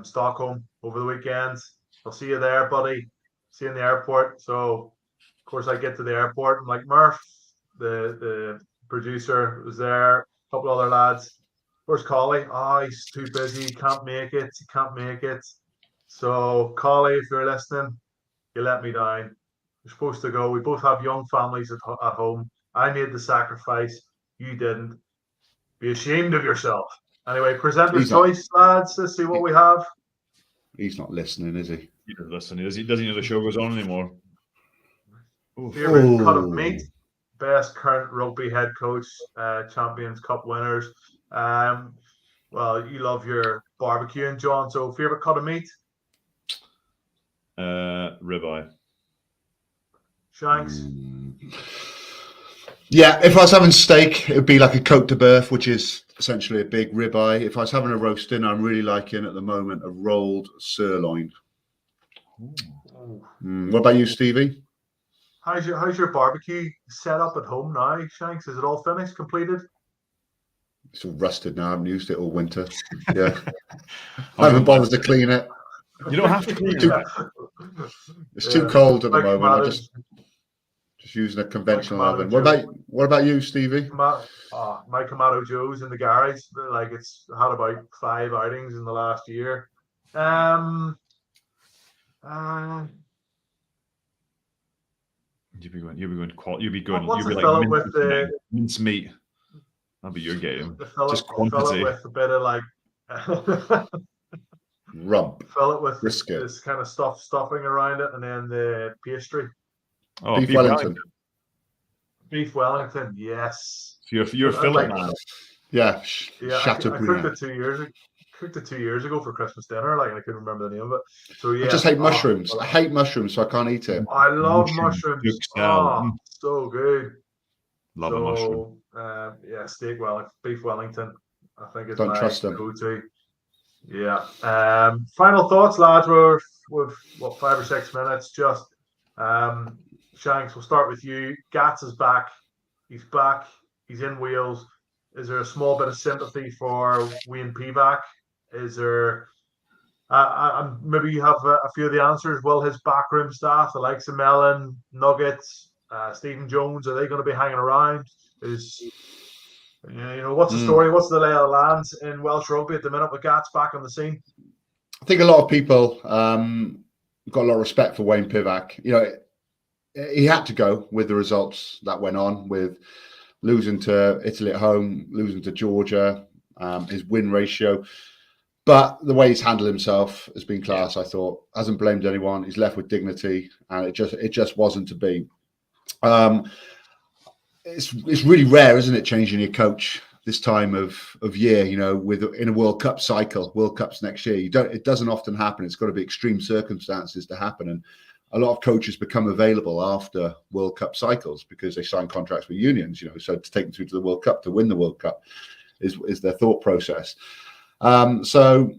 Stockholm over the weekend. I'll see you there, buddy. See you in the airport. So of course I get to the airport. I'm like, Murph, the producer was there, a couple other lads. where's Collie? Oh, he's too busy. Can't make it. He can't make it. So, Collie, if you're listening, you let me down. You're supposed to go. We both have young families at home. I made the sacrifice. You didn't. Be ashamed of yourself. Anyway, presenter's choice, lads. Let's see what we have. He's not listening, is he? He doesn't listen. He doesn't know the show goes on anymore. Favorite cut of meat. Best current rugby head coach. Champions Cup winners. Well, you love your barbecuing, John. So, favorite cut of meat. Ribeye. Shanks. Yeah, if I was having steak, it would be like a Côte de Boeuf, which is essentially a big ribeye. If I was having a roast dinner, I'm really liking at the moment a rolled sirloin. What about you, Stevie? How's your barbecue set up at home now, Shanks? Is it all finished, completed? It's all rusted now. I haven't used it all winter. Yeah. I haven't bothered to clean it. You don't have to clean it. It's too cold at the moment. I'm just using a conventional oven. What about you, Stevie? My Kamado Joe's in the garage. Like, it's had about 5 outings in the last year. You'd be good. What's You'd be the fillet with mince meat. That'd be your game. Just quantity. With a bit of like rump. Fill it with brisket. This kind of stuffing around it, and then the pastry. Oh, beef Wellington. Beef Wellington, yes. So you're a fillet man. Yeah, I cooked it 2 years ago. Cooked it 2 years ago for Christmas dinner. Like, I couldn't remember the name of it. So yeah, I just hate mushrooms. I hate mushrooms, so I can't eat it. I love mushrooms. So good. Love a mushroom. Yeah, beef Wellington. I think it's Don't trust them. go-to. Yeah. Final thoughts, lads. We've 5 or 6 minutes. Just Shanks, we'll start with you. Gats is back. He's back. He's in Wales. Is there a small bit of sympathy for Wayne Pivac? Is there? Maybe you have a few of the answers. Will his backroom staff, the likes of Mellon, Nuggets, Stephen Jones, are they going to be hanging around? What's the story? What's the lay of the land in Welsh rugby at the minute with Gats back on the scene? I think a lot of people got a lot of respect for Wayne Pivac. He had to go with the results that went on, with losing to Italy at home, losing to Georgia, his win ratio. But the way he's handled himself has been class, I thought. Hasn't blamed anyone. He's left with dignity, and it just wasn't to be. It's really rare, isn't it, changing your coach this time of year, in a World Cup cycle. World Cup's next year. It doesn't often happen. It's got to be extreme circumstances to happen. And a lot of coaches become available after World Cup cycles because they sign contracts with unions, so to take them through to the World Cup, to win the World Cup is their thought process. So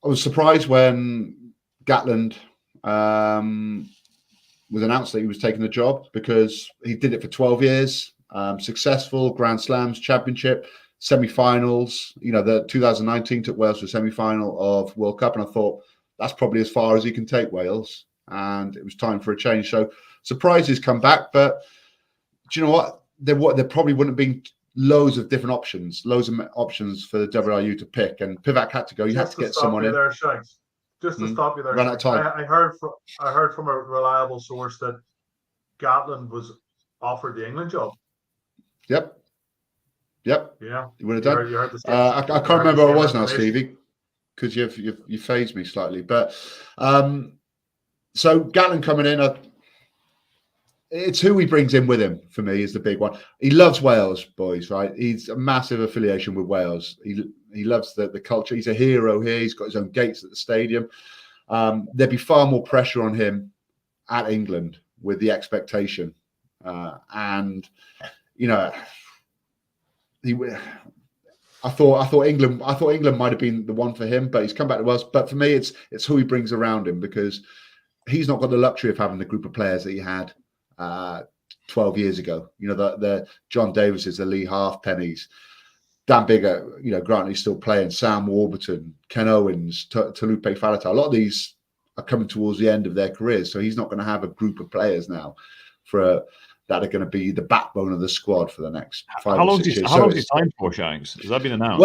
I was surprised when Gatland was announced that he was taking the job, because he did it for 12 years, successful, Grand Slams, Championship, semi-finals. The 2019 took Wales to a semi-final of World Cup, and I thought that's probably as far as he can take Wales. And it was time for a change. So surprises come back, but do you know what? There probably wouldn't have been loads of different options, for the WRU to pick, and Pivac had to go. You had to get someone in. There, Shanks. Just to stop you there. Run out of time. I heard from a reliable source that Gatland was offered the England job. Yep. Yeah. You would have done. You heard the I can't remember what it was now, Stevie, because you phased me slightly. But so Gatland coming in, it's who he brings in with him, for me, is the big one. He loves Wales, boys, right? He's a massive affiliation with Wales. He loves the culture. He's a hero here. He's got his own gates at the stadium. There'd be far more pressure on him at England with the expectation. I thought England might have been the one for him, but he's come back to Wales. But for me, it's who he brings around him, because he's not got the luxury of having the group of players that he had 12 years ago. The John Davises, the Lee Halfpennies, Dan Bigger, Grantley's still playing, Sam Warburton, Ken Owens, Talupe Falata. A lot of these are coming towards the end of their careers, so he's not going to have a group of players now for that are going to be the backbone of the squad for the next 5 How or long 6 is years. how long is it signed for, Shanks? Has that been announced?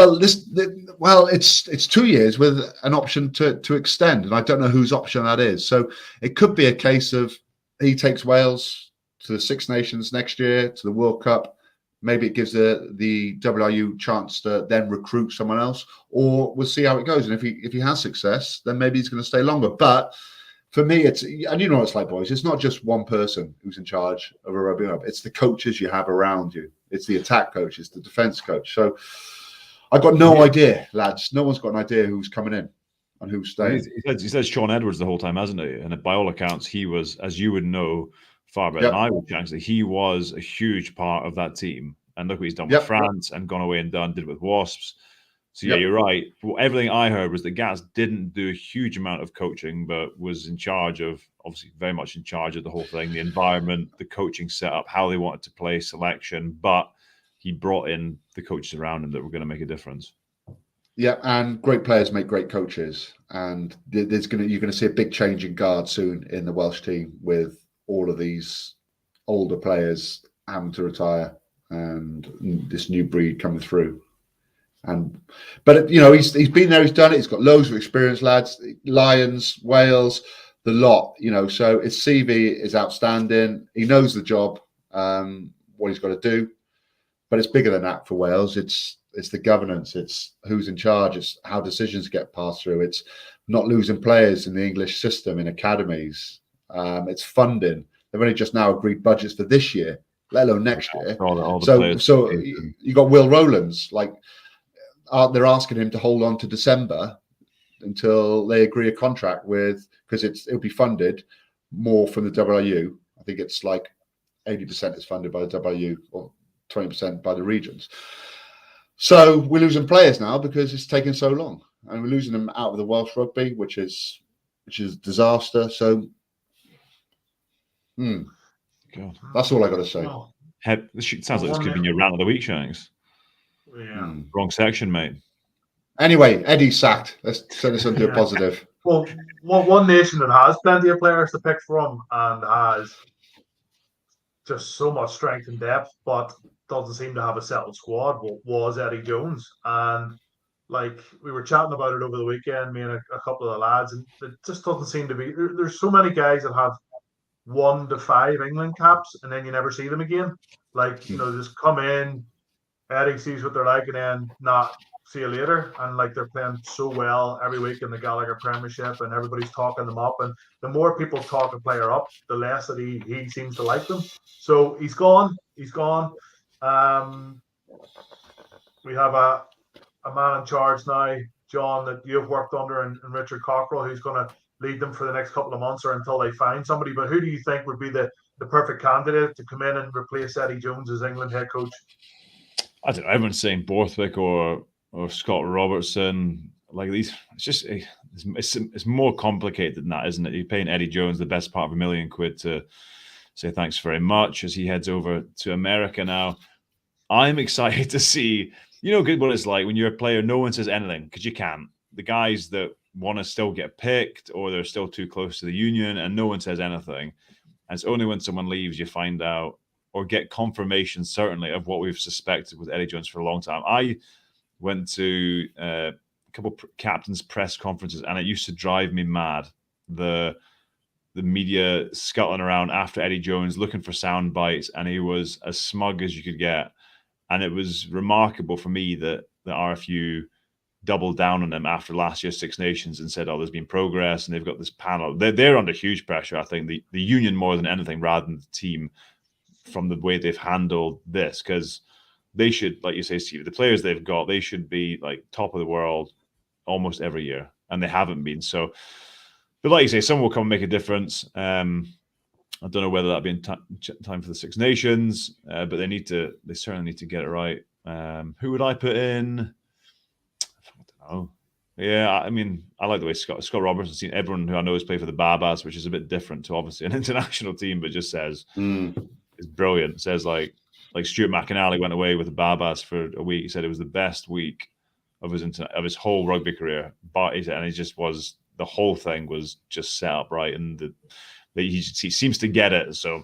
Well, it's 2 years with an option to extend, and I don't know whose option that is. So it could be a case of he takes Wales to the Six Nations next year, to the World Cup. Maybe it gives the WRU chance to then recruit someone else, or we'll see how it goes. And if he has success, then maybe he's going to stay longer. But for me, and you know what it's like, boys. It's not just one person who's in charge of a rugby club. It's the coaches you have around you. It's the attack coach. It's the defence coach. So I've got no idea, lads. No one's got an idea who's coming in and who's staying. He says Sean Edwards the whole time, hasn't he? And by all accounts, he was, as you would know far better than I would, Shanks, that he was a huge part of that team. And look what he's done with France and gone away and did it with Wasps. So yeah, you're right. Well, everything I heard was that Gats didn't do a huge amount of coaching, but was in charge of, obviously very much in charge of the whole thing, the environment, the coaching setup, how they wanted to play, selection. But he brought in the coaches around him that were going to make a difference. Yeah, and great players make great coaches. And you're going to see a big change in guard soon in the Welsh team with all of these older players having to retire and this new breed coming through. But he's been there, he's done it. He's got loads of experience, lads. Lions, Wales, the lot. So his CV is outstanding. He knows the job, what he's got to do. But it's bigger than that for Wales. It's the governance. It's who's in charge. It's how decisions get passed through. It's not losing players in the English system in academies. It's funding. They've only just now agreed budgets for this year, let alone next year. So you got Will Rowlands, they're asking him to hold on to December until they agree a contract because it'll be funded more from the WRU. I think it's 80% is funded by the WRU or 20% by the regions. So we're losing players now because it's taking so long, and we're losing them out of the Welsh rugby, which is a disaster. So, God, that's all I got to say. This sounds like this could be your rant of the week, Shanks. Yeah. Wrong section, mate. Anyway, Eddie's sacked. Let's turn this into a positive. Well, one nation that has plenty of players to pick from and has just so much strength and depth, but doesn't seem to have a settled squad, was Eddie Jones. And we were chatting about it over the weekend, me and a couple of the lads, and it just doesn't seem to be. There's so many guys that have 1 to 5 England caps, and then you never see them again. Just come in, Eddie sees what they're like, and then not see you later. And they're playing so well every week in the Gallagher Premiership, and everybody's talking them up. And the more people talk a player up, the less that he seems to like them. So he's gone. He's gone. We have a man in charge now, John, that you've worked under, and Richard Cockrell, who's going to lead them for the next couple of months or until they find somebody. But who do you think would be the perfect candidate to come in and replace Eddie Jones as England head coach? I don't know. Everyone's saying Borthwick or Scott Robertson. It's more complicated than that, isn't it? You're paying Eddie Jones the best part of £1 million to say thanks very much as he heads over to America now. I'm excited to see, what it's like when you're a player, no one says anything because you can't. The guys that want to still get picked or they're still too close to the union and no one says anything. And it's only when someone leaves you find out or get confirmation, certainly, of what we've suspected with Eddie Jones for a long time. I went to a couple of captains' press conferences, and it used to drive me mad. The media scuttling around after Eddie Jones, looking for sound bites, and he was as smug as you could get. And it was remarkable for me that the RFU doubled down on him after last year's Six Nations and said, "Oh, there's been progress," and they've got this panel. They're under huge pressure, I think, the union more than anything, rather than the team, from the way they've handled this, because they should, like you say, Steve, the players they've got, they should be top of the world almost every year, and they haven't been. So, but like you say, someone will come and make a difference. I don't know whether that'll be in time for the Six Nations, but they certainly need to get it right. Who would I put in? I don't know. Yeah, I like the way Scott Robertson's seen everyone who I know has played for the Babas, which is a bit different to obviously an international team, but just says it's brilliant. It says like Stuart McInally went away with the Babas for a week. He said it was the best week of his whole rugby career. But the whole thing was just set up right, and he seems to get it. So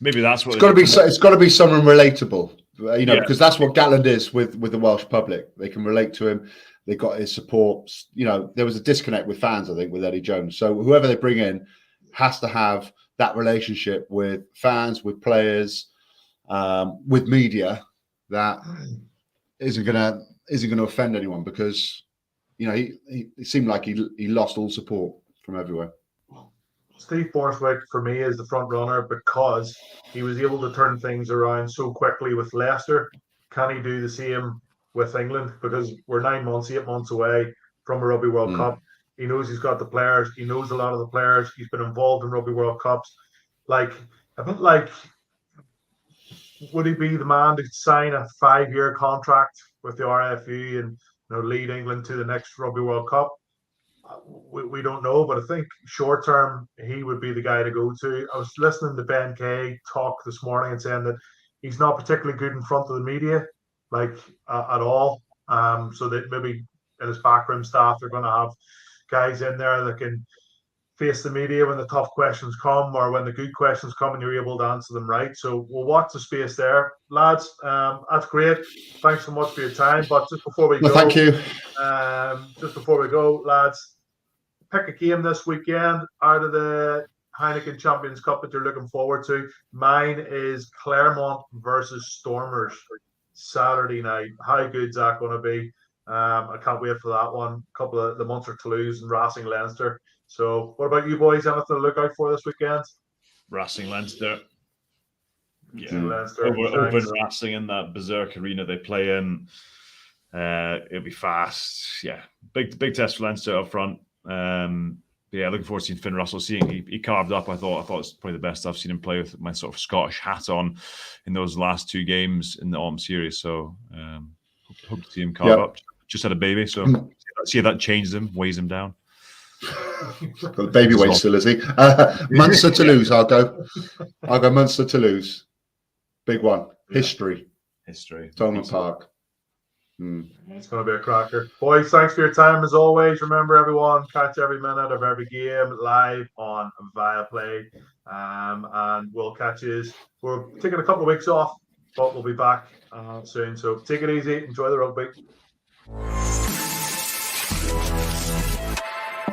maybe that's what it's got to be. It's got to be someone relatable, because that's what Gatland is with the Welsh public. They can relate to him. They got his support. There was a disconnect with fans, I think, with Eddie Jones. So whoever they bring in has to have that relationship with fans, with players, with media that isn't gonna offend anyone, because he seemed like he lost all support from everywhere. Steve Borthwick for me is the front runner because he was able to turn things around so quickly with Leicester. Can he do the same with England? Because we're 9 months, 8 months away from a Rugby World Cup. He knows he's got the players. He knows a lot of the players. He's been involved in Rugby World Cups. A bit like, would he be the man to sign a 5-year contract with the RFU and lead England to the next Rugby World Cup? We don't know, but I think short term he would be the guy to go to. I was listening to Ben Kay talk this morning and saying that he's not particularly good in front of the media, at all. So that maybe in his backroom staff they're going to have guys in there that can face the media when the tough questions come, or when the good questions come and you're able to answer them right. So we'll watch the space there, lads. That's great. Thanks so much for your time. But just before we go, thank you. Just before we go, lads, pick a game this weekend out of the Heineken Champions Cup that you're looking forward to. Mine is Claremont versus Stormers Saturday night. How good's that going to be? I can't wait for that one. A couple of the Munster Toulouse and Racing Leinster. So what about you boys? Anything to look out for this weekend? Racing Leinster. Yeah, Leinster. Open Racing in that berserk arena they play in. It'll be fast. Yeah, big test for Leinster up front. Looking forward to seeing Finn Russell. Seeing he carved up. I thought it's probably the best I've seen him play with my sort of Scottish hat on in those last 2 games in the Autumn series. So hope to see him carve up. Just had a baby, so see if that changes him, weighs him down. Got the baby weight still, is he? Munster Toulouse. I'll go Munster Toulouse. Big one. History. Thomond Park. It's going to be a cracker. Boys, thanks for your time as always. Remember, everyone, catch every minute of every game live on Viaplay. And we'll catch you. We're taking a couple of weeks off, but we'll be back soon. So take it easy. Enjoy the rugby.